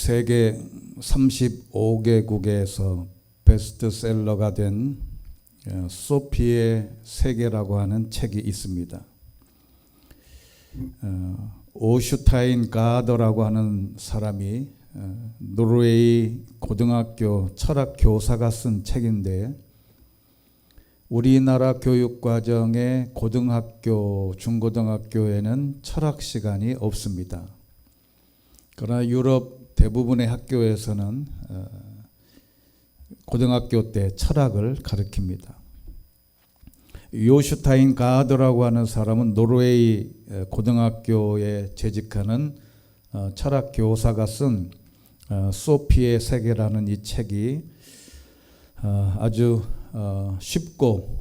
세계 35개국에서 베스트셀러가 된 소피의 세계라고 하는 책이 있습니다. 오슈타인 가더라고 하는 사람이 노르웨이 고등학교 철학 교사가 쓴 책인데, 우리나라 교육과정의 고등학교, 중고등학교에는 철학 시간이 없습니다. 그러나 유럽 대부분의 학교에서는 고등학교 때 철학을 가르칩니다. 요슈타인 가더라고 하는 사람은 노르웨이 고등학교에 재직하는 철학 교사가 쓴 소피의 세계라는 이 책이 아주 쉽고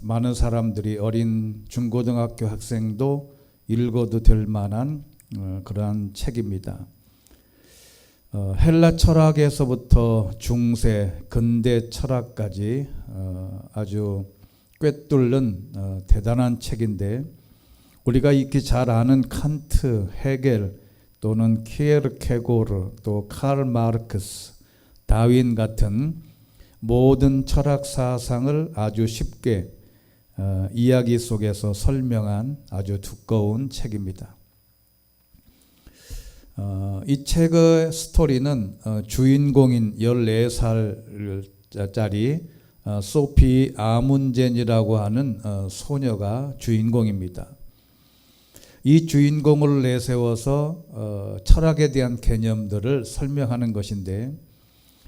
많은 사람들이, 어린 중고등학교 학생도 읽어도 될 만한 그러한 책입니다. 헬라 철학에서부터 중세, 근대 철학까지 아주 꿰뚫는 대단한 책인데, 우리가 익히 잘 아는 칸트, 헤겔 또는 키에르케고르, 또 칼 마르크스, 다윈 같은 모든 철학 사상을 아주 쉽게 이야기 속에서 설명한 아주 두꺼운 책입니다. 이 책의 스토리는 주인공인 14살짜리 소피 아문젠이라고 하는 소녀가 주인공입니다. 이 주인공을 내세워서 철학에 대한 개념들을 설명하는 것인데,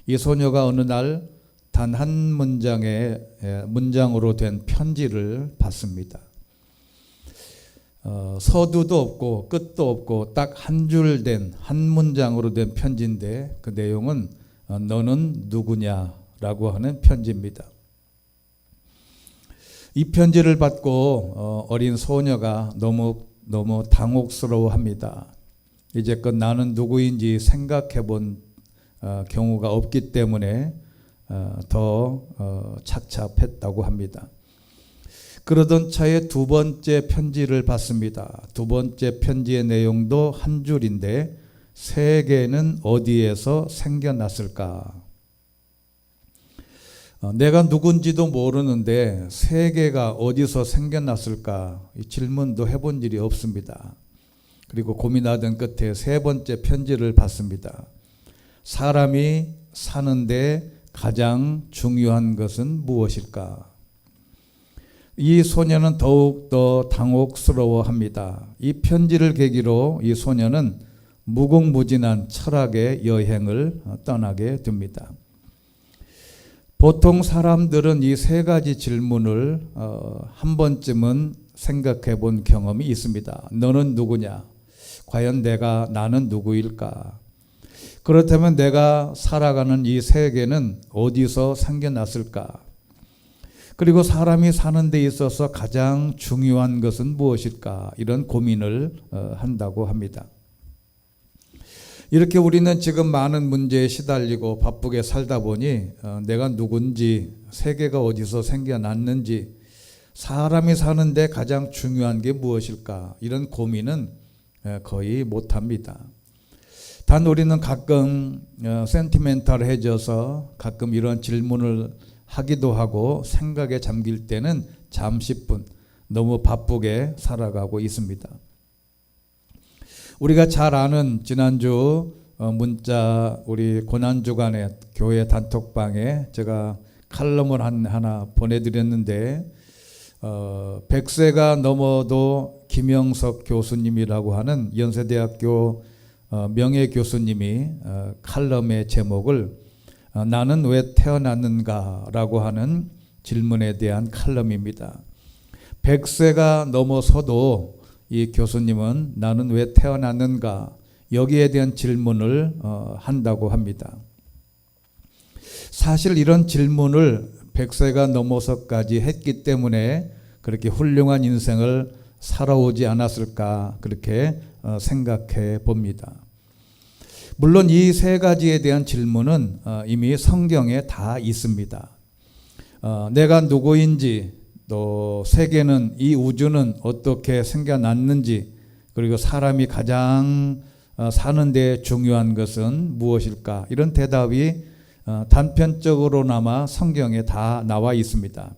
이 소녀가 어느 날 단 한 문장으로 된 편지를 받습니다. 서두도 없고 끝도 없고 딱 한 줄 된, 한 문장으로 된 편지인데, 그 내용은 너는 누구냐라고 하는 편지입니다. 이 편지를 받고 어린 소녀가 너무 당혹스러워합니다. 이제껏 나는 누구인지 생각해 본 경우가 없기 때문에 더 착잡했다고 합니다. 그러던 차에 두 번째 편지를 받습니다. 두 번째 편지의 내용도 한 줄인데, 세계는 어디에서 생겨났을까? 내가 누군지도 모르는데 세계가 어디서 생겨났을까? 이 질문도 해본 일이 없습니다. 그리고 고민하던 끝에 세 번째 편지를 받습니다. 사람이 사는데 가장 중요한 것은 무엇일까? 이 소녀는 더욱더 당혹스러워합니다. 이 편지를 계기로 이 소녀는 무궁무진한 철학의 여행을 떠나게 됩니다. 보통 사람들은 이 세 가지 질문을 한 번쯤은 생각해 본 경험이 있습니다. 너는 누구냐? 과연 나는 누구일까? 그렇다면 내가 살아가는 이 세계는 어디서 생겨났을까? 그리고 사람이 사는 데 있어서 가장 중요한 것은 무엇일까? 이런 고민을 한다고 합니다. 이렇게 우리는 지금 많은 문제에 시달리고 바쁘게 살다 보니 내가 누군지, 세계가 어디서 생겨났는지, 사람이 사는데 가장 중요한 게 무엇일까? 이런 고민은 거의 못합니다. 단 우리는 가끔 센티멘탈해져서 가끔 이런 질문을 하기도 하고, 생각에 잠길 때는 잠시뿐 너무 바쁘게 살아가고 있습니다. 우리가 잘 아는 지난주 문자, 우리 고난주간에 교회 단톡방에 제가 칼럼을 하나 보내드렸는데, 100세가 넘어도 김영석 교수님이라고 하는 연세대학교 명예교수님이 칼럼의 제목을 나는 왜 태어났는가 라고 하는 질문에 대한 칼럼입니다. 100세가 넘어서도 이 교수님은 나는 왜 태어났는가, 여기에 대한 질문을 한다고 합니다. 사실 이런 질문을 100세가 넘어서까지 했기 때문에 그렇게 훌륭한 인생을 살아오지 않았을까, 그렇게 생각해 봅니다. 물론 이 세 가지에 대한 질문은 이미 성경에 다 있습니다. 내가 누구인지, 또 세계는, 이 우주는 어떻게 생겨났는지, 그리고 사람이 가장 사는 데 중요한 것은 무엇일까? 이런 대답이 단편적으로나마 성경에 다 나와 있습니다.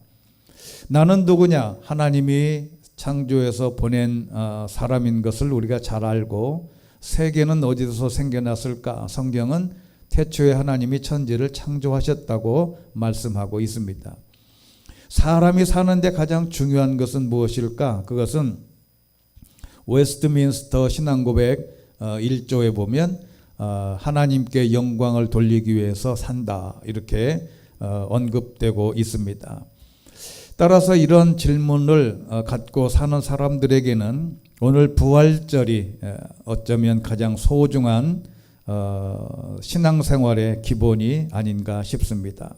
나는 누구냐? 하나님이 창조해서 보낸 사람인 것을 우리가 잘 알고, 세계는 어디서 생겨났을까? 성경은 태초에 하나님이 천지를 창조하셨다고 말씀하고 있습니다. 사람이 사는데 가장 중요한 것은 무엇일까? 그것은 웨스트민스터 신앙고백 1조에 보면 하나님께 영광을 돌리기 위해서 산다, 이렇게 언급되고 있습니다. 따라서 이런 질문을 갖고 사는 사람들에게는 오늘 부활절이 어쩌면 가장 소중한 신앙생활의 기본이 아닌가 싶습니다.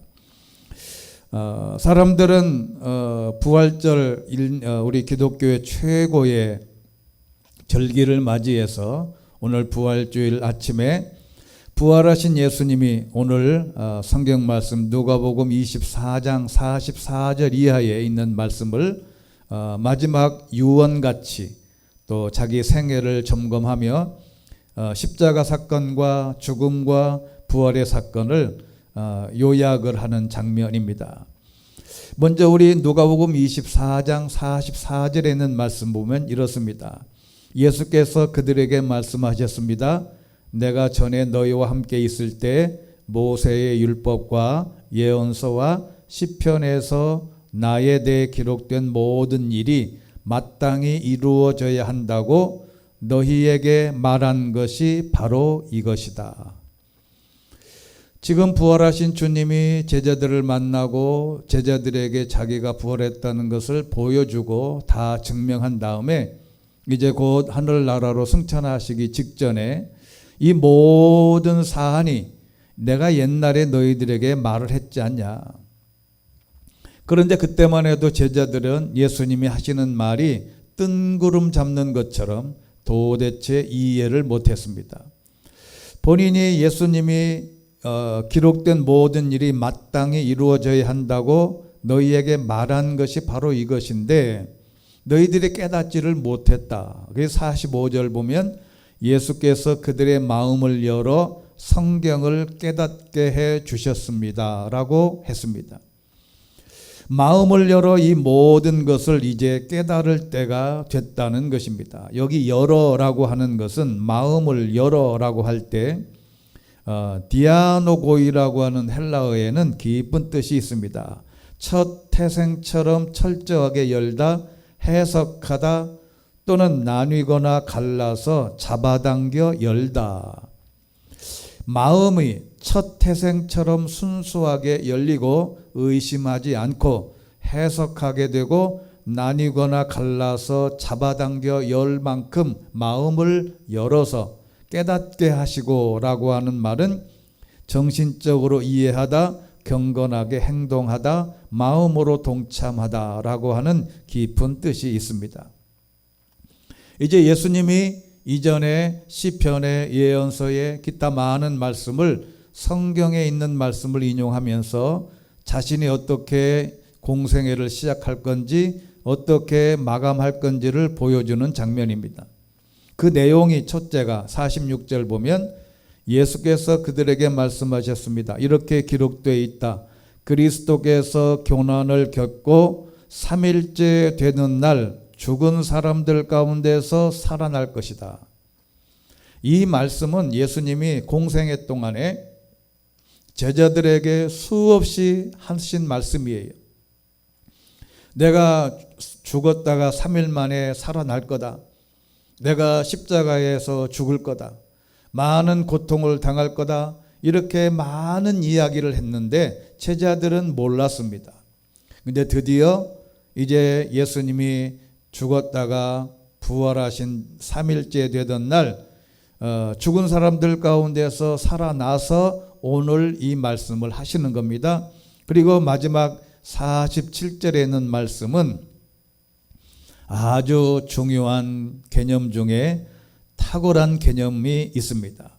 사람들은 부활절, 우리 기독교의 최고의 절기를 맞이해서 오늘 부활주일 아침에 부활하신 예수님이 오늘 성경 말씀 누가복음 24장 44절 이하에 있는 말씀을 마지막 유언같이 또 자기 생애를 점검하며 십자가 사건과 죽음과 부활의 사건을 요약을 하는 장면입니다. 먼저 우리 누가복음 24장 44절에 있는 말씀 보면 이렇습니다. 예수께서 그들에게 말씀하셨습니다. 내가 전에 너희와 함께 있을 때 모세의 율법과 예언서와 시편에서 나에 대해 기록된 모든 일이 마땅히 이루어져야 한다고 너희에게 말한 것이 바로 이것이다. 지금 부활하신 주님이 제자들을 만나고 제자들에게 자기가 부활했다는 것을 보여주고 다 증명한 다음에 이제 곧 하늘나라로 승천하시기 직전에 이 모든 사안이 내가 옛날에 너희들에게 말을 했지 않냐. 그런데 그때만 해도 제자들은 예수님이 하시는 말이 뜬구름 잡는 것처럼 도대체 이해를 못했습니다. 본인이 예수님이 기록된 모든 일이 마땅히 이루어져야 한다고 너희에게 말한 것이 바로 이것인데 너희들이 깨닫지를 못했다. 그래서 45절 보면 예수께서 그들의 마음을 열어 성경을 깨닫게 해 주셨습니다 라고 했습니다. 마음을 열어 이 모든 것을 이제 깨달을 때가 됐다는 것입니다. 여기 열어라고 하는 것은 마음을 열어라고 할 때 디아노고이라고 하는 헬라어에는 깊은 뜻이 있습니다. 첫 태생처럼 철저하게 열다, 해석하다, 또는 나뉘거나 갈라서 잡아당겨 열다. 마음이 첫 태생처럼 순수하게 열리고 의심하지 않고 해석하게 되고 나뉘거나 갈라서 잡아당겨 열 만큼 마음을 열어서 깨닫게 하시고 라고 하는 말은 정신적으로 이해하다, 경건하게 행동하다, 마음으로 동참하다 라고 하는 깊은 뜻이 있습니다. 이제 예수님이 이전에 시편의 예언서에 기타 많은 말씀을 성경에 있는 말씀을 인용하면서 자신이 어떻게 공생애를 시작할 건지 어떻게 마감할 건지를 보여주는 장면입니다. 그 내용이 첫째가 46절 보면 예수께서 그들에게 말씀하셨습니다. 이렇게 기록되어 있다. 그리스도께서 고난을 겪고 3일째 되는 날 죽은 사람들 가운데서 살아날 것이다. 이 말씀은 예수님이 공생애 동안에 제자들에게 수없이 하신 말씀이에요. 내가 죽었다가 3일 만에 살아날 거다. 내가 십자가에서 죽을 거다. 많은 고통을 당할 거다. 이렇게 많은 이야기를 했는데 제자들은 몰랐습니다. 근데 드디어 이제 예수님이 죽었다가 부활하신 3일째 되던 날 죽은 사람들 가운데서 살아나서 오늘 이 말씀을 하시는 겁니다. 그리고 마지막 47절에 있는 말씀은 아주 중요한 개념 중에 탁월한 개념이 있습니다.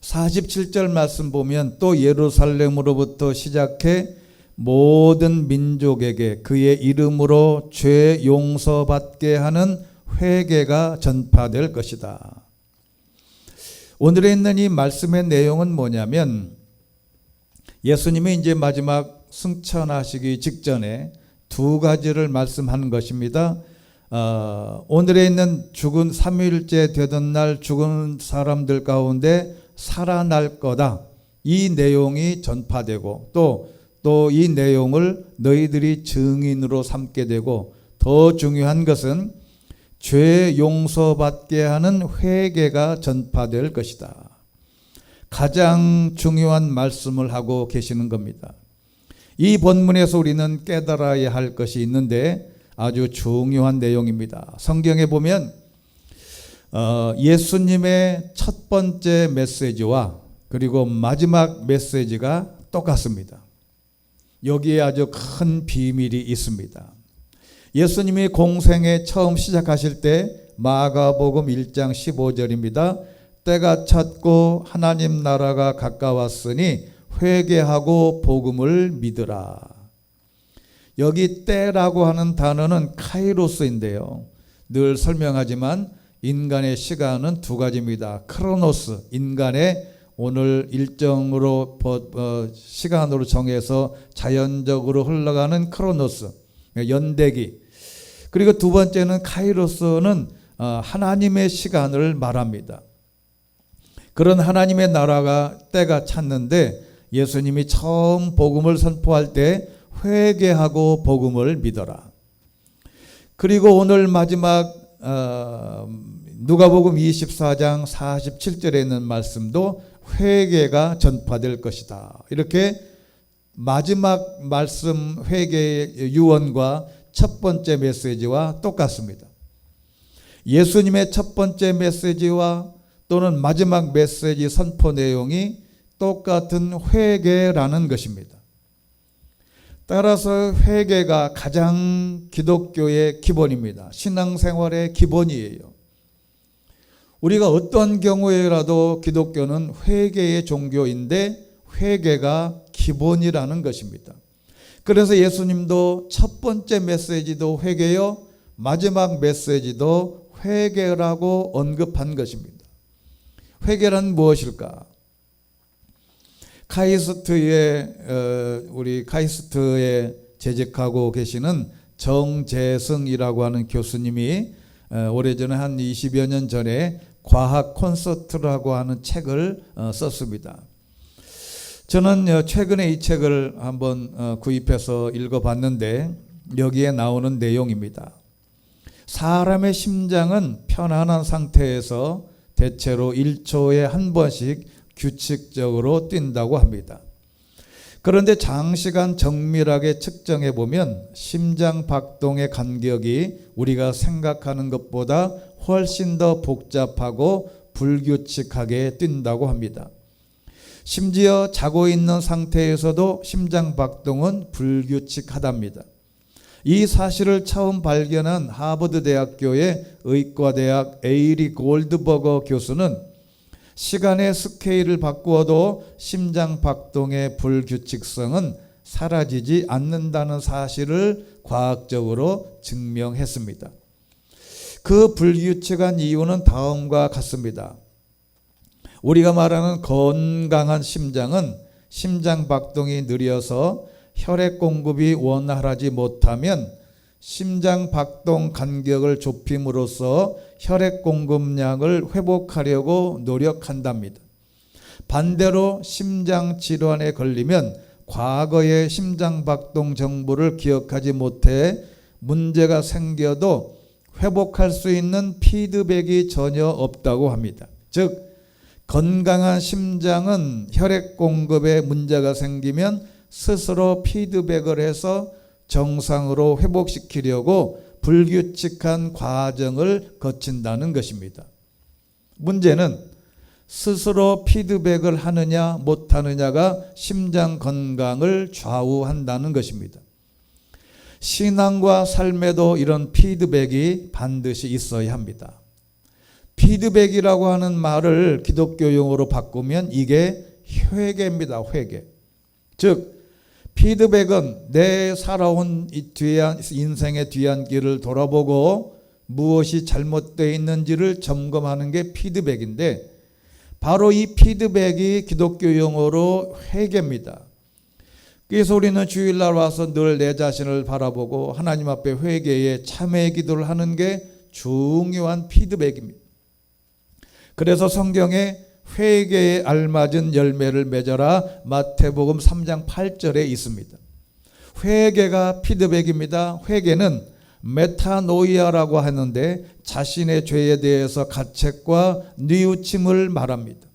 47절 말씀 보면 또 예루살렘으로부터 시작해 모든 민족에게 그의 이름으로 죄 용서받게 하는 회개가 전파될 것이다. 오늘에 있는 이 말씀의 내용은 뭐냐면 예수님이 이제 마지막 승천하시기 직전에 두 가지를 말씀하는 것입니다. 오늘에 있는 죽은 3일째 되던 날 죽은 사람들 가운데 살아날 거다. 이 내용이 전파되고 또 이 내용을 너희들이 증인으로 삼게 되고 더 중요한 것은 죄 용서받게 하는 회개가 전파될 것이다. 가장 중요한 말씀을 하고 계시는 겁니다. 이 본문에서 우리는 깨달아야 할 것이 있는데 아주 중요한 내용입니다. 성경에 보면 예수님의 첫 번째 메시지와 그리고 마지막 메시지가 똑같습니다. 여기에 아주 큰 비밀이 있습니다. 예수님이 공생에 처음 시작하실 때 마가복음 1장 15절입니다. 때가 찼고 하나님 나라가 가까웠으니 회개하고 복음을 믿으라. 여기 때라고 하는 단어는 카이로스인데요. 늘 설명하지만 인간의 시간은 두 가지입니다. 크로노스, 인간의 오늘 일정으로 시간으로 정해서 자연적으로 흘러가는 크로노스, 연대기. 그리고 두 번째는 카이로스는 하나님의 시간을 말합니다. 그런 하나님의 나라가 때가 찼는데 예수님이 처음 복음을 선포할 때 회개하고 복음을 믿어라. 그리고 오늘 마지막 누가복음 24장 47절에 있는 말씀도 회개가 전파될 것이다. 이렇게 마지막 말씀 회개의 유언과 첫 번째 메시지와 똑같습니다. 예수님의 첫 번째 메시지와 또는 마지막 메시지 선포 내용이 똑같은 회개라는 것입니다. 따라서 회개가 가장 기독교의 기본입니다. 신앙생활의 기본이에요. 우리가 어떤 경우에라도 기독교는 회개의 종교인데 회개가 기본이라는 것입니다. 그래서 예수님도 첫 번째 메시지도 회개요, 마지막 메시지도 회개라고 언급한 것입니다. 회개란 무엇일까? 우리 카이스트에 재직하고 계시는 정재승이라고 하는 교수님이 오래전에 한 20여 년 전에 과학 콘서트라고 하는 책을 썼습니다. 저는 최근에 이 책을 한번 구입해서 읽어봤는데 여기에 나오는 내용입니다. 사람의 심장은 편안한 상태에서 대체로 1초에 한 번씩 규칙적으로 뛴다고 합니다. 그런데 장시간 정밀하게 측정해 보면 심장 박동의 간격이 우리가 생각하는 것보다 훨씬 더 복잡하고 불규칙하게 뛴다고 합니다. 심지어 자고 있는 상태에서도 심장 박동은 불규칙하답니다. 이 사실을 처음 발견한 하버드 대학교의 의과대학 에이리 골드버거 교수는 시간의 스케일을 바꾸어도 심장 박동의 불규칙성은 사라지지 않는다는 사실을 과학적으로 증명했습니다. 그 불규칙한 이유는 다음과 같습니다. 우리가 말하는 건강한 심장은 심장 박동이 느려서 혈액 공급이 원활하지 못하면 심장 박동 간격을 좁힘으로써 혈액 공급량을 회복하려고 노력한답니다. 반대로 심장 질환에 걸리면 과거의 심장 박동 정보를 기억하지 못해 문제가 생겨도 회복할 수 있는 피드백이 전혀 없다고 합니다. 즉 건강한 심장은 혈액 공급에 문제가 생기면 스스로 피드백을 해서 정상으로 회복시키려고 불규칙한 과정을 거친다는 것입니다. 문제는 스스로 피드백을 하느냐 못하느냐가 심장 건강을 좌우한다는 것입니다. 신앙과 삶에도 이런 피드백이 반드시 있어야 합니다. 피드백이라고 하는 말을 기독교 용어로 바꾸면 이게 회개입니다. 회개. 즉 피드백은 내 살아온 인생의 뒤안길을 돌아보고 무엇이 잘못되어 있는지를 점검하는 게 피드백인데 바로 이 피드백이 기독교 용어로 회개입니다. 그래서 우리는 주일날 와서 늘 내 자신을 바라보고 하나님 앞에 회개에 참회 기도를 하는 게 중요한 피드백입니다. 그래서 성경에 회개에 알맞은 열매를 맺어라 마태복음 3장 8절에 있습니다. 회개가 피드백입니다. 회개는 메타노이아라고 하는데 자신의 죄에 대해서 가책과 뉘우침을 말합니다.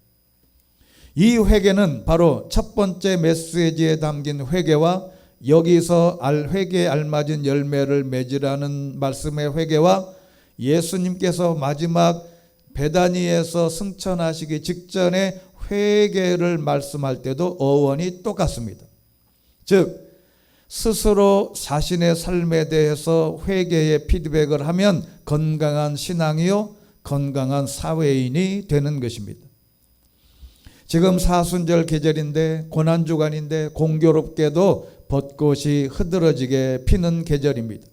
이 회개는 바로 첫 번째 메시지에 담긴 회개와 여기서 회개에 알맞은 열매를 맺으라는 말씀의 회개와 예수님께서 마지막 베다니에서 승천하시기 직전에 회개를 말씀할 때도 어원이 똑같습니다. 즉 스스로 자신의 삶에 대해서 회개의 피드백을 하면 건강한 신앙이요 건강한 사회인이 되는 것입니다. 지금 사순절 계절인데 고난주간인데 공교롭게도 벚꽃이 흐드러지게 피는 계절입니다.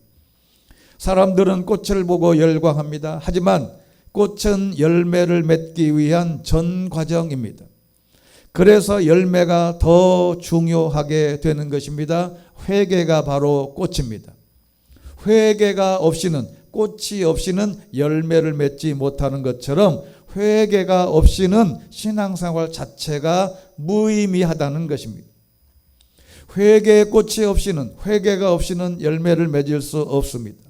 사람들은 꽃을 보고 열광합니다. 하지만 꽃은 열매를 맺기 위한 전 과정입니다. 그래서 열매가 더 중요하게 되는 것입니다. 회개가 바로 꽃입니다. 회개가 없이는 꽃이 없이는 열매를 맺지 못하는 것처럼 회개가 없이는 신앙생활 자체가 무의미하다는 것입니다. 회개의 꽃이 없이는 회개가 없이는 열매를 맺을 수 없습니다.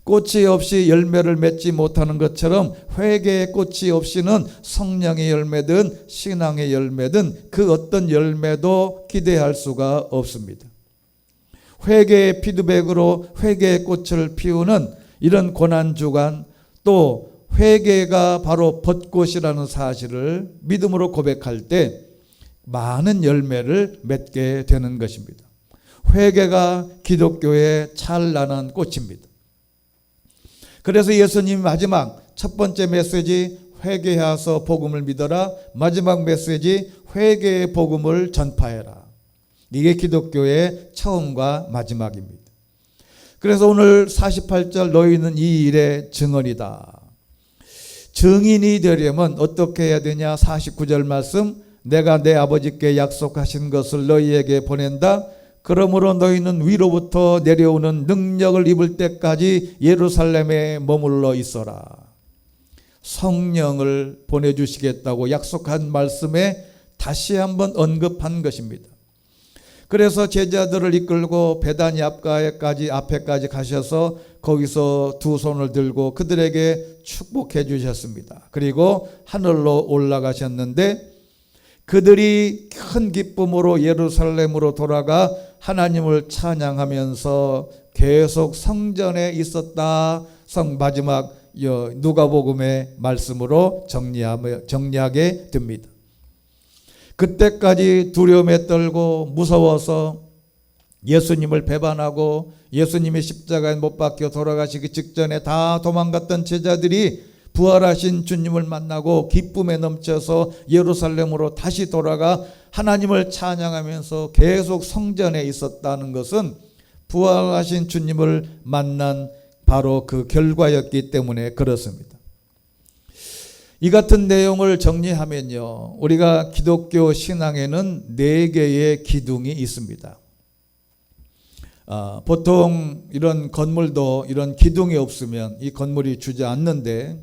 꽃이 없이 열매를 맺지 못하는 것처럼 회개의 꽃이 없이는 성령의 열매든 신앙의 열매든 그 어떤 열매도 기대할 수가 없습니다. 회개의 피드백으로 회개의 꽃을 피우는 이런 고난주간 또 회개가 바로 벚꽃이라는 사실을 믿음으로 고백할 때 많은 열매를 맺게 되는 것입니다. 회개가 기독교의 찬란한 꽃입니다. 그래서 예수님 마지막 첫 번째 메시지 회개하서 복음을 믿어라, 마지막 메시지 회개의 복음을 전파해라. 이게 기독교의 처음과 마지막입니다. 그래서 오늘 48절 너희는 이 일의 증언이다. 증인이 되려면 어떻게 해야 되냐? 49절 말씀, 내가 내 아버지께 약속하신 것을 너희에게 보낸다. 그러므로 너희는 위로부터 내려오는 능력을 입을 때까지 예루살렘에 머물러 있어라. 성령을 보내주시겠다고 약속한 말씀에 다시 한번 언급한 것입니다. 그래서 제자들을 이끌고 베다니 앞에까지 가셔서 거기서 두 손을 들고 그들에게 축복해 주셨습니다. 그리고 하늘로 올라가셨는데 그들이 큰 기쁨으로 예루살렘으로 돌아가 하나님을 찬양하면서 계속 성전에 있었다. 마지막 누가복음의 말씀으로 정리하게 됩니다. 그때까지 두려움에 떨고 무서워서 예수님을 배반하고 예수님이 십자가에 못 박혀 돌아가시기 직전에 다 도망갔던 제자들이 부활하신 주님을 만나고 기쁨에 넘쳐서 예루살렘으로 다시 돌아가 하나님을 찬양하면서 계속 성전에 있었다는 것은 부활하신 주님을 만난 바로 그 결과였기 때문에 그렇습니다. 이 같은 내용을 정리하면요, 우리가 기독교 신앙에는 4개의 기둥이 있습니다. 보통 이런 건물도 이런 기둥이 없으면 이 건물이 주저앉는데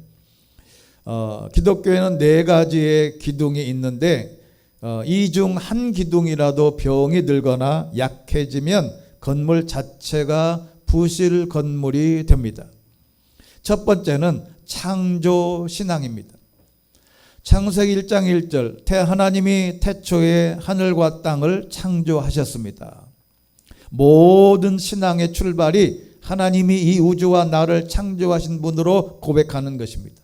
기독교에는 4가지의 기둥이 있는데 이 중 한 기둥이라도 병이 들거나 약해지면 건물 자체가 부실 건물이 됩니다. 첫 번째는 창조 신앙입니다. 창세기 1장 1절 하나님이 태초에 하늘과 땅을 창조하셨습니다. 모든 신앙의 출발이 하나님이 이 우주와 나를 창조하신 분으로 고백하는 것입니다.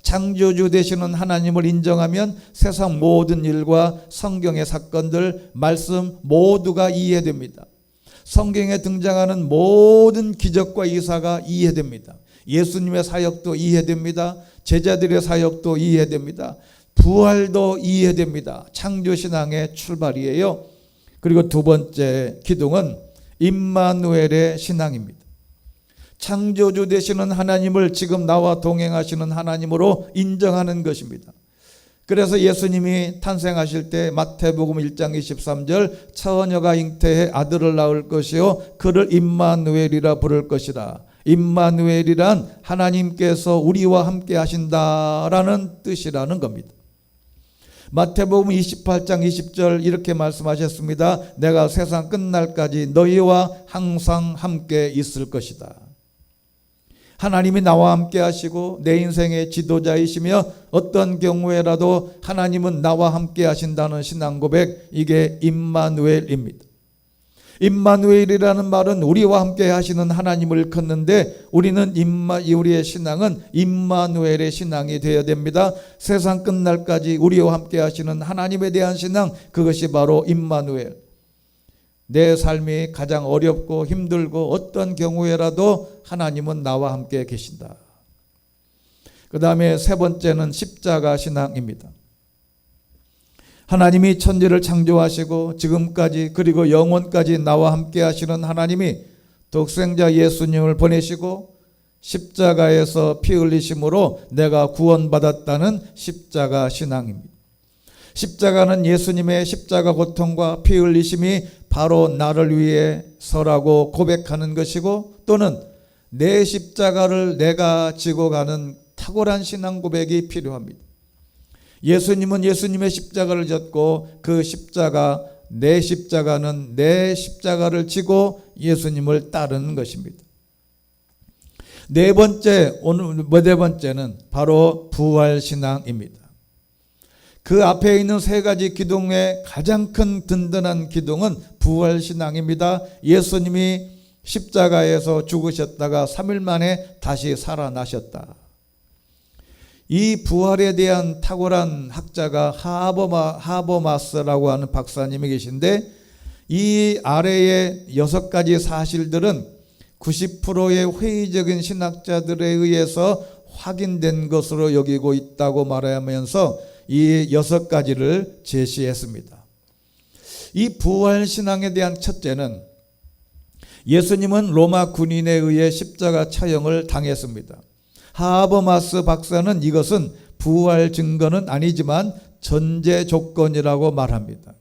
창조주 되시는 하나님을 인정하면 세상 모든 일과 성경의 사건들, 말씀 모두가 이해됩니다. 성경에 등장하는 모든 기적과 이사가 이해됩니다. 예수님의 사역도 이해됩니다. 제자들의 사역도 이해됩니다. 부활도 이해됩니다. 창조신앙의 출발이에요. 그리고 두 번째 기둥은 임마누엘의 신앙입니다. 창조주 되시는 하나님을 지금 나와 동행하시는 하나님으로 인정하는 것입니다. 그래서 예수님이 탄생하실 때 마태복음 1장 23절 처녀가 잉태해 아들을 낳을 것이요 그를 임마누엘이라 부를 것이라. 임마누엘이란 하나님께서 우리와 함께 하신다라는 뜻이라는 겁니다. 마태복음 28장 20절 이렇게 말씀하셨습니다. 내가 세상 끝날까지 너희와 항상 함께 있을 것이다. 하나님이 나와 함께 하시고 내 인생의 지도자이시며 어떤 경우에라도 하나님은 나와 함께 하신다는 신앙 고백, 이게 임마누엘입니다. 임마누엘이라는 말은 우리와 함께 하시는 하나님을 일컫는데 우리는 우리의 신앙은 임마누엘의 신앙이 되어야 됩니다. 세상 끝날까지 우리와 함께 하시는 하나님에 대한 신앙, 그것이 바로 임마누엘. 내 삶이 가장 어렵고 힘들고 어떤 경우에라도 하나님은 나와 함께 계신다. 그 다음에 세 번째는 십자가 신앙입니다. 하나님이 천지를 창조하시고 지금까지 그리고 영원까지 나와 함께 하시는 하나님이 독생자 예수님을 보내시고 십자가에서 피 흘리심으로 내가 구원받았다는 십자가 신앙입니다. 십자가는 예수님의 십자가 고통과 피 흘리심이 바로 나를 위해서라고 고백하는 것이고, 또는 내 십자가를 내가 지고 가는 탁월한 신앙 고백이 필요합니다. 예수님은 예수님의 십자가를 졌고 그 십자가, 내 십자가는 내 십자가를 지고 예수님을 따르는 것입니다. 네 번째는 바로 부활신앙입니다. 그 앞에 있는 세 가지 기둥의 가장 큰 든든한 기둥은 부활신앙입니다. 예수님이 십자가에서 죽으셨다가 3일 만에 다시 살아나셨다. 이 부활에 대한 탁월한 학자가 하버마스라고 하는 박사님이 계신데, 이 아래의 6가지 사실들은 90%의 회의적인 신학자들에 의해서 확인된 것으로 여기고 있다고 말하면서 이 6가지를 제시했습니다. 이 부활신앙에 대한 첫째는, 예수님은 로마 군인에 의해 십자가 처형을 당했습니다. 하버마스 박사는 이것은 부활 증거는 아니지만 전제 조건이라고 말합니다.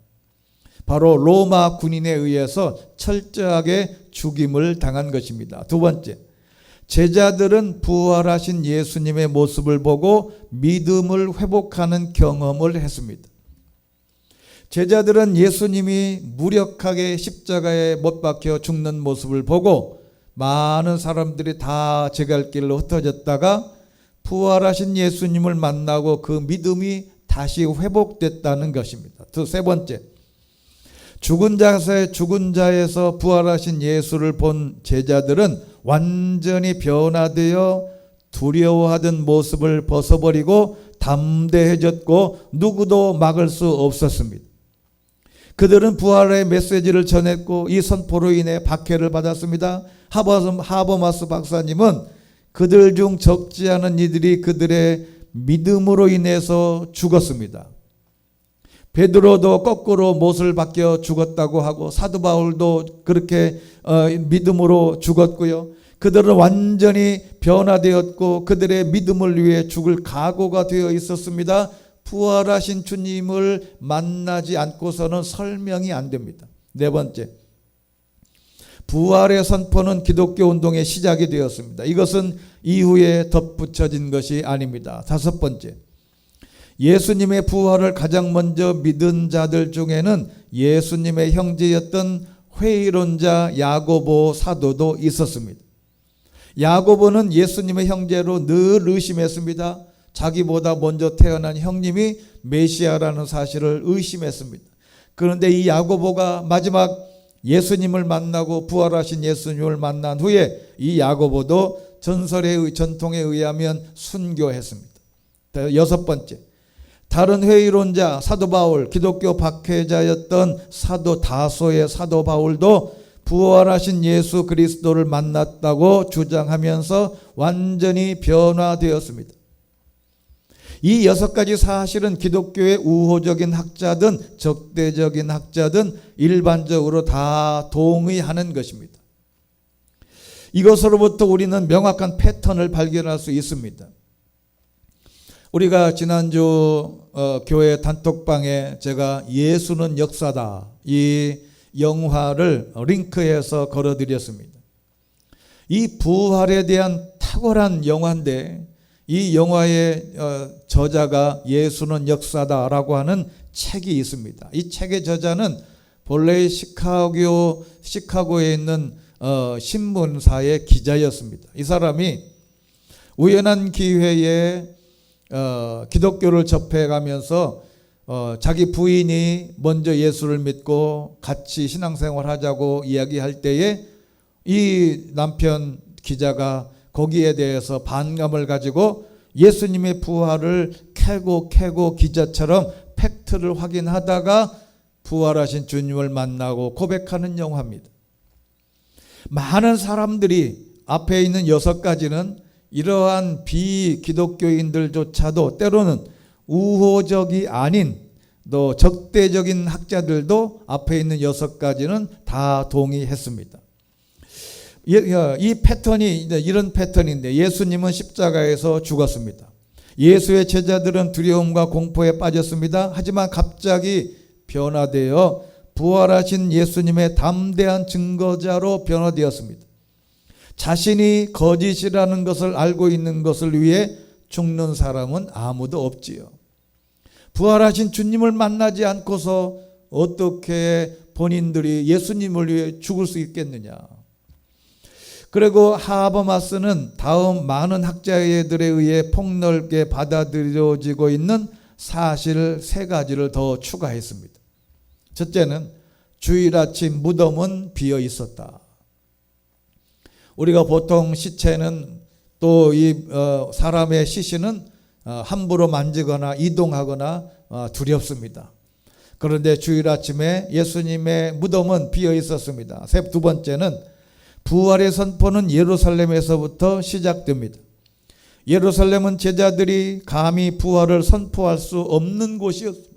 바로 로마 군인에 의해서 철저하게 죽임을 당한 것입니다. 두 번째, 제자들은 부활하신 예수님의 모습을 보고 믿음을 회복하는 경험을 했습니다. 제자들은 예수님이 무력하게 십자가에 못 박혀 죽는 모습을 보고 많은 사람들이 다 제갈 길로 흩어졌다가 부활하신 예수님을 만나고 그 믿음이 다시 회복됐다는 것입니다. 세 번째, 죽은 자에서 부활하신 예수를 본 제자들은 완전히 변화되어 두려워하던 모습을 벗어버리고 담대해졌고 누구도 막을 수 없었습니다. 그들은 부활의 메시지를 전했고 이 선포로 인해 박해를 받았습니다. 하버마스 박사님은 그들 중 적지 않은 이들이 그들의 믿음으로 인해서 죽었습니다. 베드로도 거꾸로 못을 박혀 죽었다고 하고 사도 바울도 그렇게 믿음으로 죽었고요. 그들은 완전히 변화되었고 그들의 믿음을 위해 죽을 각오가 되어 있었습니다. 부활하신 주님을 만나지 않고서는 설명이 안 됩니다. 네 번째, 부활의 선포는 기독교 운동의 시작이 되었습니다. 이것은 이후에 덧붙여진 것이 아닙니다. 다섯 번째, 예수님의 부활을 가장 먼저 믿은 자들 중에는 예수님의 형제였던 회의론자 야고보 사도도 있었습니다. 야고보는 예수님의 형제로 늘 의심했습니다. 자기보다 먼저 태어난 형님이 메시아라는 사실을 의심했습니다. 그런데 이 야고보가 마지막 예수님을 만나고 부활하신 예수님을 만난 후에 이 야고보도 전통에 의하면 순교했습니다. 여섯 번째, 다른 회의론자 사도 바울, 기독교 박해자였던 사도 다소의 사도 바울도 부활하신 예수 그리스도를 만났다고 주장하면서 완전히 변화되었습니다. 이 6가지 사실은 기독교의 우호적인 학자든 적대적인 학자든 일반적으로 다 동의하는 것입니다. 이것으로부터 우리는 명확한 패턴을 발견할 수 있습니다. 우리가 지난주 교회 단톡방에 제가 예수는 역사다 이 영화를 링크해서 걸어드렸습니다. 이 부활에 대한 탁월한 영화인데 이 영화의 저자가 예수는 역사다라고 하는 책이 있습니다. 이 책의 저자는 본래 시카고에 있는 신문사의 기자였습니다. 이 사람이 우연한 기회에 기독교를 접해가면서 자기 부인이 먼저 예수를 믿고 같이 신앙생활 하자고 이야기할 때에 이 남편 기자가 거기에 대해서 반감을 가지고 예수님의 부활을 캐고 기자처럼 팩트를 확인하다가 부활하신 주님을 만나고 고백하는 영화입니다. 많은 사람들이 앞에 있는 6가지는 이러한 비기독교인들조차도 때로는 우호적이 아닌 또 적대적인 학자들도 앞에 있는 6가지는 다 동의했습니다. 이 패턴이 이런 패턴인데 예수님은 십자가에서 죽었습니다. 예수의 제자들은 두려움과 공포에 빠졌습니다. 하지만 갑자기 변화되어 부활하신 예수님의 담대한 증거자로 변화되었습니다. 자신이 거짓이라는 것을 알고 있는 것을 위해 죽는 사람은 아무도 없지요. 부활하신 주님을 만나지 않고서 어떻게 본인들이 예수님을 위해 죽을 수 있겠느냐. 그리고 하버마스는 다음 많은 학자들에 의해 폭넓게 받아들여지고 있는 사실 3가지를 더 추가했습니다. 첫째는 주일 아침 무덤은 비어 있었다. 우리가 보통 시체는 또 이 사람의 시신은 함부로 만지거나 이동하거나 두렵습니다. 그런데 주일 아침에 예수님의 무덤은 비어 있었습니다. 두 번째는 부활의 선포는 예루살렘에서부터 시작됩니다. 예루살렘은 제자들이 감히 부활을 선포할 수 없는 곳이었습니다.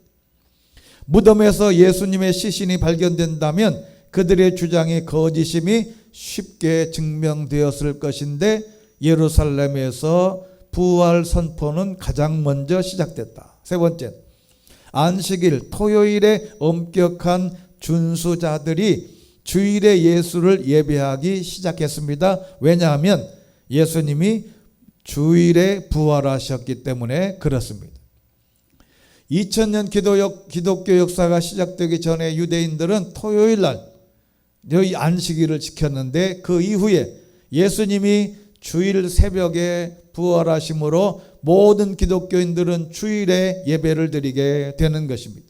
무덤에서 예수님의 시신이 발견된다면 그들의 주장이 거짓임이 쉽게 증명되었을 것인데 예루살렘에서 부활 선포는 가장 먼저 시작됐다. 세 번째, 안식일 토요일에 엄격한 준수자들이 주일에 예수를 예배하기 시작했습니다. 왜냐하면 예수님이 주일에 부활하셨기 때문에 그렇습니다. 2000년 기독교 역사가 시작되기 전에 유대인들은 토요일 날 안식일을 지켰는데 그 이후에 예수님이 주일 새벽에 부활하심으로 모든 기독교인들은 주일에 예배를 드리게 되는 것입니다.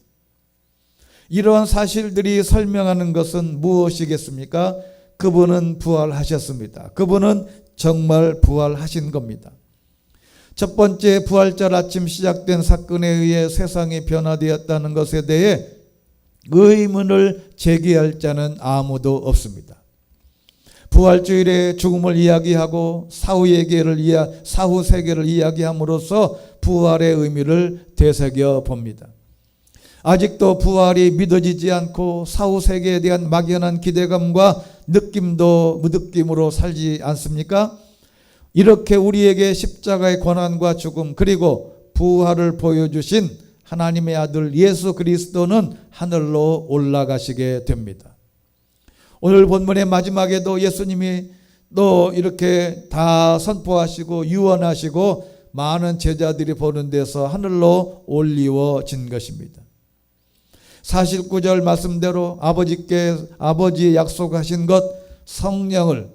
이러한 사실들이 설명하는 것은 무엇이겠습니까? 그분은 부활하셨습니다. 그분은 정말 부활하신 겁니다. 첫 번째 부활절 아침 시작된 사건에 의해 세상이 변화되었다는 것에 대해 의문을 제기할 자는 아무도 없습니다. 부활주일에 죽음을 이야기하고 사후 세계를 이야기함으로써 부활의 의미를 되새겨 봅니다. 아직도 부활이 믿어지지 않고 사후 세계에 대한 막연한 기대감과 느낌으로 살지 않습니까? 이렇게 우리에게 십자가의 고난과 죽음 그리고 부활을 보여주신 하나님의 아들 예수 그리스도는 하늘로 올라가시게 됩니다. 오늘 본문의 마지막에도 예수님이 또 이렇게 다 선포하시고 유언하시고 많은 제자들이 보는 데서 하늘로 올리워진 것입니다. 49절 말씀대로 아버지 약속하신 것 성령을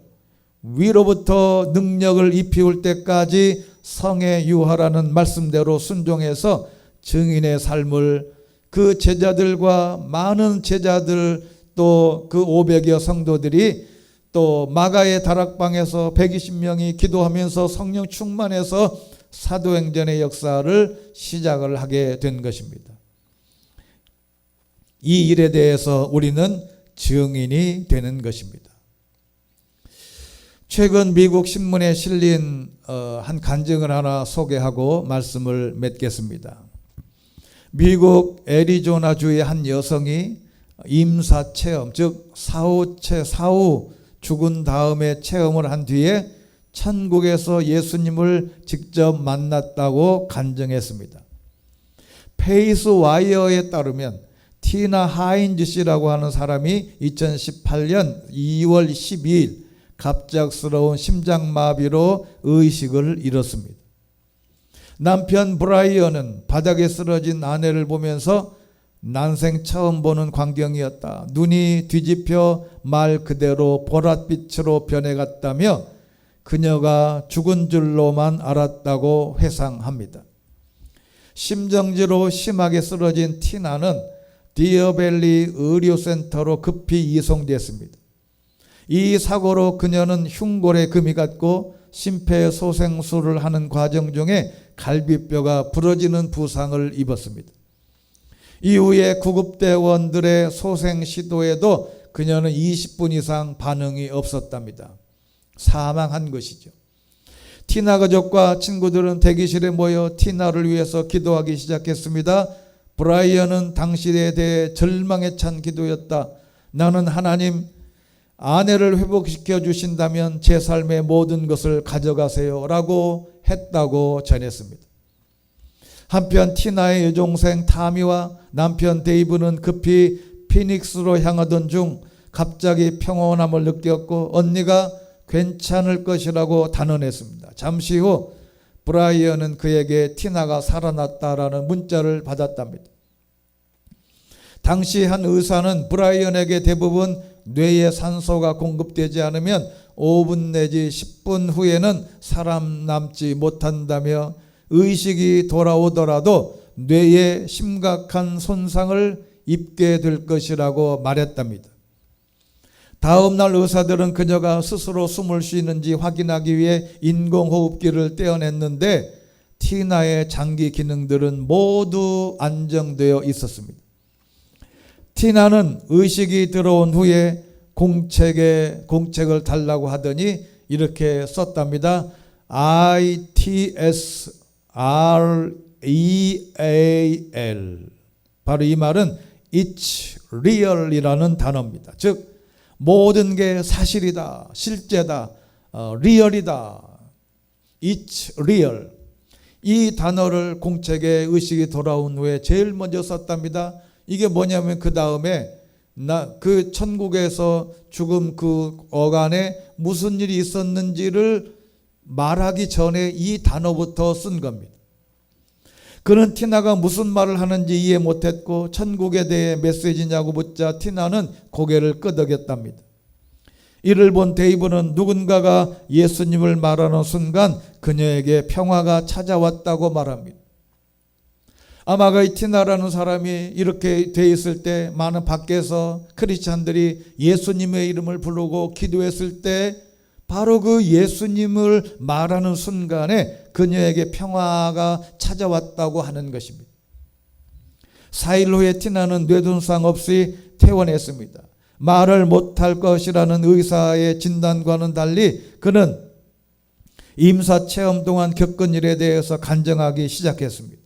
위로부터 능력을 입히울 때까지 성에 유하라는 말씀대로 순종해서 증인의 삶을 그 제자들과 많은 제자들 또 그 500여 성도들이 또 마가의 다락방에서 120명이 기도하면서 성령 충만해서 사도행전의 역사를 시작을 하게 된 것입니다. 이 일에 대해서 우리는 증인이 되는 것입니다. 최근 미국 신문에 실린 한 간증을 하나 소개하고 말씀을 맺겠습니다. 미국 애리조나주의 한 여성이 임사 체험, 즉 사후 죽은 다음에 체험을 한 뒤에 천국에서 예수님을 직접 만났다고 간증했습니다. 페이스 와이어에 따르면 티나 하인즈 씨라고 하는 사람이 2018년 2월 12일 갑작스러운 심장마비로 의식을 잃었습니다. 남편 브라이언은 바닥에 쓰러진 아내를 보면서 난생 처음 보는 광경이었다. 눈이 뒤집혀 말 그대로 보랏빛으로 변해갔다며 그녀가 죽은 줄로만 알았다고 회상합니다. 심정지로 심하게 쓰러진 티나는 디어밸리 의료센터로 급히 이송됐습니다. 이 사고로 그녀는 흉골에 금이 갔고 심폐소생술을 하는 과정 중에 갈비뼈가 부러지는 부상을 입었습니다. 이후에 구급대원들의 소생 시도에도 그녀는 20분 이상 반응이 없었답니다. 사망한 것이죠. 티나 가족과 친구들은 대기실에 모여 티나를 위해서 기도하기 시작했습니다. 브라이언은 당신에 대해 절망에 찬 기도였다. 나는 하나님, 아내를 회복시켜 주신다면 제 삶의 모든 것을 가져가세요 라고 했다고 전했습니다. 한편 티나의 여동생 타미와 남편 데이브는 급히 피닉스로 향하던 중 갑자기 평온함을 느꼈고 언니가 괜찮을 것이라고 단언했습니다. 잠시 후 브라이언은 그에게 티나가 살아났다라는 문자를 받았답니다. 당시 한 의사는 브라이언에게 대부분 뇌에 산소가 공급되지 않으면 5분 내지 10분 후에는 살아남지 못한다며 의식이 돌아오더라도 뇌에 심각한 손상을 입게 될 것이라고 말했답니다. 다음 날 의사들은 그녀가 스스로 숨을 쉬는지 확인하기 위해 인공호흡기를 떼어냈는데 티나의 장기 기능들은 모두 안정되어 있었습니다. 티나는 의식이 들어온 후에 공책을 달라고 하더니 이렇게 썼답니다. ITSREAL. 바로 이 말은 It's real이라는 단어입니다. 즉 모든 게 사실이다, 실제다, 리얼이다. It's real. 이 단어를 공책에 의식이 돌아온 후에 제일 먼저 썼답니다. 이게 뭐냐면 그 다음에 그 천국에서 죽음 그 어간에 무슨 일이 있었는지를 말하기 전에 이 단어부터 쓴 겁니다. 그는 티나가 무슨 말을 하는지 이해 못했고 천국에 대해 메시지냐고 묻자 티나는 고개를 끄덕였답니다. 이를 본 데이브는 누군가가 예수님을 말하는 순간 그녀에게 평화가 찾아왔다고 말합니다. 아마 이 티나라는 사람이 이렇게 돼 있을 때 많은 밖에서 크리스찬들이 예수님의 이름을 부르고 기도했을 때 바로 그 예수님을 말하는 순간에 그녀에게 평화가 찾아왔다고 하는 것입니다. 4일 후에 티나는 뇌둔상 없이 퇴원했습니다. 말을 못할 것이라는 의사의 진단과는 달리 그는 임사체험 동안 겪은 일에 대해서 간증하기 시작했습니다.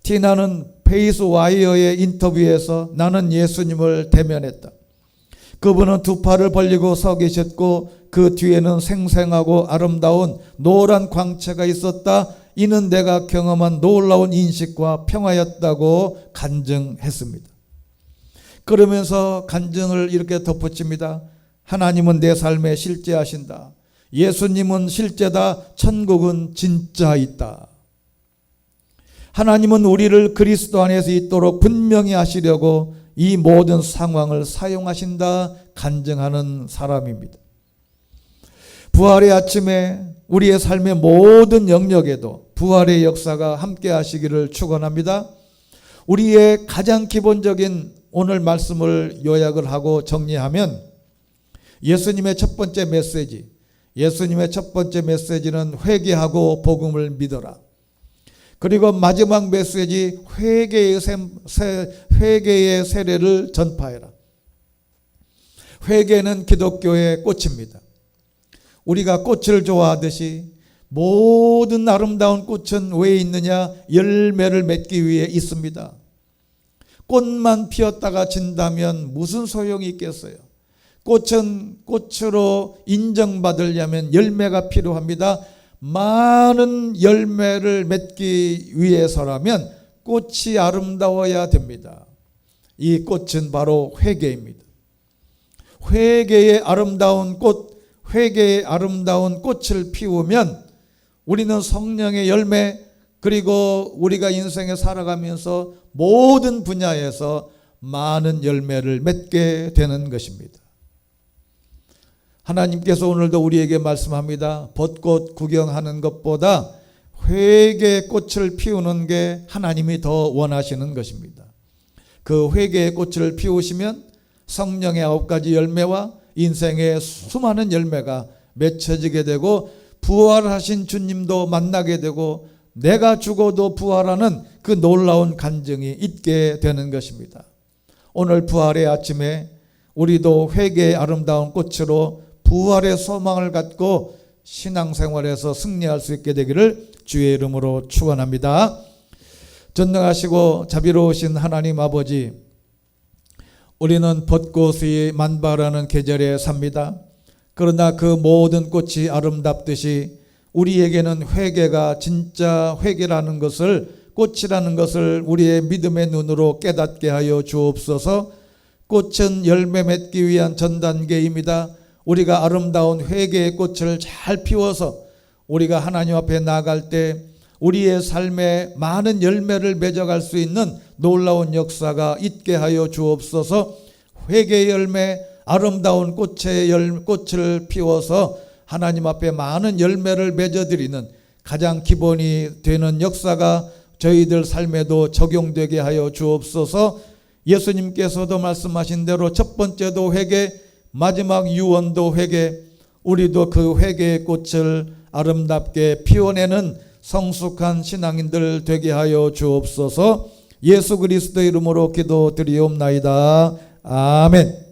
티나는 페이스 와이어의 인터뷰에서 나는 예수님을 대면했다. 그분은 두 팔을 벌리고 서 계셨고 그 뒤에는 생생하고 아름다운 노란 광채가 있었다. 이는 내가 경험한 놀라운 인식과 평화였다고 간증했습니다. 그러면서 간증을 이렇게 덧붙입니다. 하나님은 내 삶에 실제하신다. 예수님은 실제다. 천국은 진짜 있다. 하나님은 우리를 그리스도 안에서 있도록 분명히 하시려고 이 모든 상황을 사용하신다 간증하는 사람입니다. 부활의 아침에 우리의 삶의 모든 영역에도 부활의 역사가 함께 하시기를 축원합니다. 우리의 가장 기본적인 오늘 말씀을 요약을 하고 정리하면 예수님의 첫 번째 메시지는 회개하고 복음을 믿어라. 그리고 마지막 메시지 회개의 세례를 전파해라. 회개는 기독교의 꽃입니다. 우리가 꽃을 좋아하듯이 모든 아름다운 꽃은 왜 있느냐? 열매를 맺기 위해 있습니다. 꽃만 피었다가 진다면 무슨 소용이 있겠어요? 꽃은 꽃으로 인정받으려면 열매가 필요합니다. 많은 열매를 맺기 위해서라면 꽃이 아름다워야 됩니다. 이 꽃은 바로 회개입니다. 회개의 아름다운 꽃, 회개의 아름다운 꽃을 피우면 우리는 성령의 열매, 그리고 우리가 인생에 살아가면서 모든 분야에서 많은 열매를 맺게 되는 것입니다. 하나님께서 오늘도 우리에게 말씀합니다. 벚꽃 구경하는 것보다 회개의 꽃을 피우는 게 하나님이 더 원하시는 것입니다. 그 회개의 꽃을 피우시면 성령의 9가지 열매와 인생의 수많은 열매가 맺혀지게 되고 부활하신 주님도 만나게 되고 내가 죽어도 부활하는 그 놀라운 간증이 있게 되는 것입니다. 오늘 부활의 아침에 우리도 회개의 아름다운 꽃으로 부활의 소망을 갖고 신앙생활에서 승리할 수 있게 되기를 주의 이름으로 축원합니다. 전능하시고 자비로우신 하나님 아버지, 우리는 벚꽃이 만발하는 계절에 삽니다. 그러나 그 모든 꽃이 아름답듯이 우리에게는 회개가 진짜 회개라는 것을, 꽃이라는 것을 우리의 믿음의 눈으로 깨닫게 하여 주옵소서. 꽃은 열매 맺기 위한 전 단계입니다. 우리가 아름다운 회개의 꽃을 잘 피워서 우리가 하나님 앞에 나아갈 때 우리의 삶에 많은 열매를 맺어갈 수 있는 놀라운 역사가 있게 하여 주옵소서. 회개의 열매, 아름다운 꽃을 피워서 하나님 앞에 많은 열매를 맺어드리는 가장 기본이 되는 역사가 저희들 삶에도 적용되게 하여 주옵소서. 예수님께서도 말씀하신 대로 첫 번째도 회개, 마지막 유언도 회개, 우리도 그 회개의 꽃을 아름답게 피워내는 성숙한 신앙인들 되게 하여 주옵소서. 예수 그리스도 이름으로 기도드리옵나이다. 아멘.